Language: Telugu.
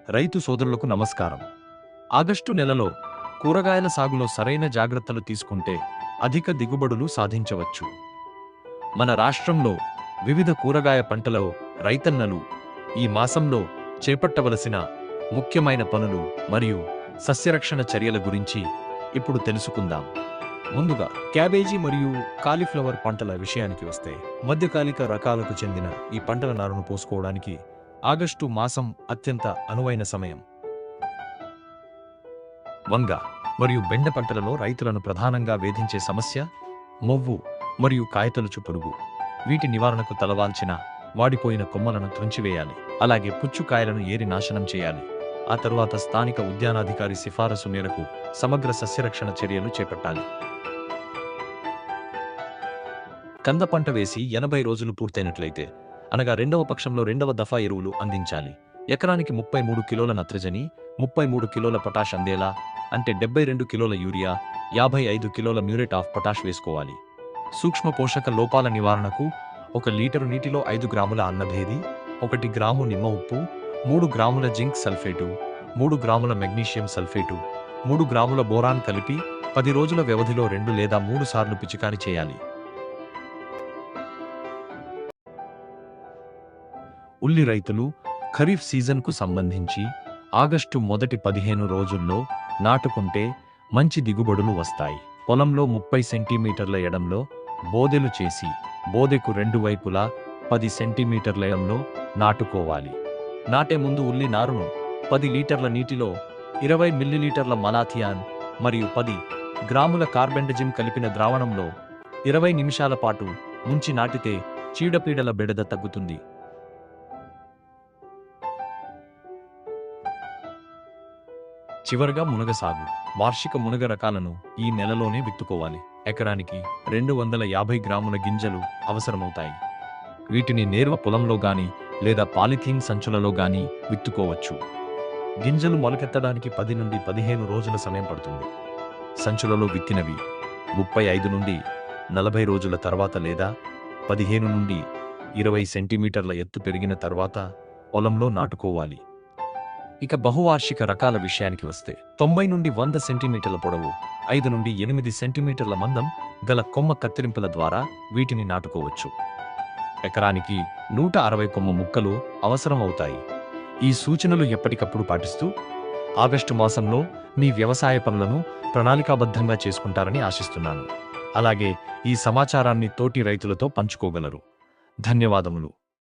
రైతు సోదరులకు నమస్కారం. ఆగస్టు నెలలో కూరగాయల సాగులో సరైన జాగ్రత్తలు తీసుకుంటే అధిక దిగుబడులు సాధించవచ్చు. మన రాష్ట్రంలో వివిధ కూరగాయ పంటలలో రైతన్నలు ఈ మాసంలో చేపట్టవలసిన ముఖ్యమైన పనులు మరియు సస్యరక్షణ చర్యల గురించి ఇప్పుడు తెలుసుకుందాం. ముందుగా క్యాబేజీ మరియు కాలీఫ్లవర్ పంటల విషయానికి వస్తే, మధ్యకాలిక రకాలకు చెందిన ఈ పంటల నారును పోసుకోవడానికి ఆగస్టు మాసం అత్యంత అనువైన సమయం. వంగ మరియు బెండ పంటలలో రైతులను ప్రధానంగా వేధించే సమస్య మొవ్వు మరియు కాయతొలుచు పురుగు. వీటి నివారణకు తలవాల్చిన వాడిపోయిన కొమ్మలను తుంచివేయాలి. అలాగే పుచ్చుకాయలను ఏరి నాశనం చేయాలి. ఆ తరువాత స్థానిక ఉద్యానాధికారి సిఫారసు మేరకు సమగ్ర సస్యరక్షణ చర్యలు చేపట్టాలి. కంద పంట వేసి 80 రోజులు పూర్తయినట్లయితే, అనగా రెండవ పక్షంలో రెండవ దఫా ఎరువులు అందించాలి. ఎకరానికి 33 కిలోల నత్రజని, 33 కిలోల పొటాష్ అందేలా, అంటే 72 కిలోల యూరియా, 55 కిలోల మ్యూరేట్ ఆఫ్ పొటాష్ వేసుకోవాలి. సూక్ష్మ పోషక లోపాల నివారణకు 1 లీటరు నీటిలో 5 గ్రాముల అన్నభేది, 1 గ్రాము నిమ్మ ఉప్పు, 3 గ్రాముల జింక్ సల్ఫేటు, 3 గ్రాముల మెగ్నీషియం సల్ఫేటు, 3 గ్రాముల బోరాన్ కలిపి 10 రోజుల వ్యవధిలో 2 లేదా 3 సార్లు పిచికారీ చేయాలి. ఉల్లి రైతులు ఖరీఫ్ సీజన్కు సంబంధించి ఆగస్టు మొదటి 15 రోజుల్లో నాటుకుంటే మంచి దిగుబడులు వస్తాయి. పొలంలో 30 సెంటీమీటర్ల ఎడంలో బోదెలు చేసి, బోదెకు 2 వైపులా 10 సెంటీమీటర్ల ఎడంలో నాటుకోవాలి. నాటే ముందు ఉల్లి నారును 10 లీటర్ల నీటిలో 20 మిల్లీలీటర్ల మలాథియాన్ మరియు 10 గ్రాముల కార్బెండజిమ్ కలిపిన ద్రావణంలో 20 నిమిషాల పాటు ముంచి నాటితే చీడపీడల బెడద తగ్గుతుంది. చివరగా మునగ సాగు. వార్షిక మునగ రకాలను ఈ నెలలోనే విత్తుకోవాలి. ఎకరానికి 250 గ్రాముల గింజలు అవసరమవుతాయి. వీటిని నేరుగా పొలంలో గాని లేదా పాలిథీన్ సంచులలో గాని విత్తుకోవచ్చు. గింజలు మొలకెత్తడానికి 10 నుండి 15 రోజుల సమయం పడుతుంది. సంచులలో విత్తినవి 35 నుండి 40 రోజుల తర్వాత లేదా 15 నుండి 20 సెంటీమీటర్ల ఎత్తు పెరిగిన తర్వాత పొలంలో నాటుకోవాలి. ఇక బహువార్షిక రకాల విషయానికి వస్తే, 90 నుండి 100 సెంటీమీటర్ల పొడవు, 5 నుండి 8 సెంటీమీటర్ల మందం గల కొమ్మ కత్తిరింపుల ద్వారా వీటిని నాటుకోవచ్చు. ఎకరానికి 160 కొమ్మ ముక్కలు అవసరం అవుతాయి. ఈ సూచనలు ఎప్పటికప్పుడు పాటిస్తూ ఆగస్టు మాసంలో మీ వ్యవసాయ పనులను ప్రణాళికాబద్ధంగా చేసుకుంటారని ఆశిస్తున్నాను. అలాగే ఈ సమాచారాన్ని తోటి రైతులతో పంచుకోగలరు. ధన్యవాదములు.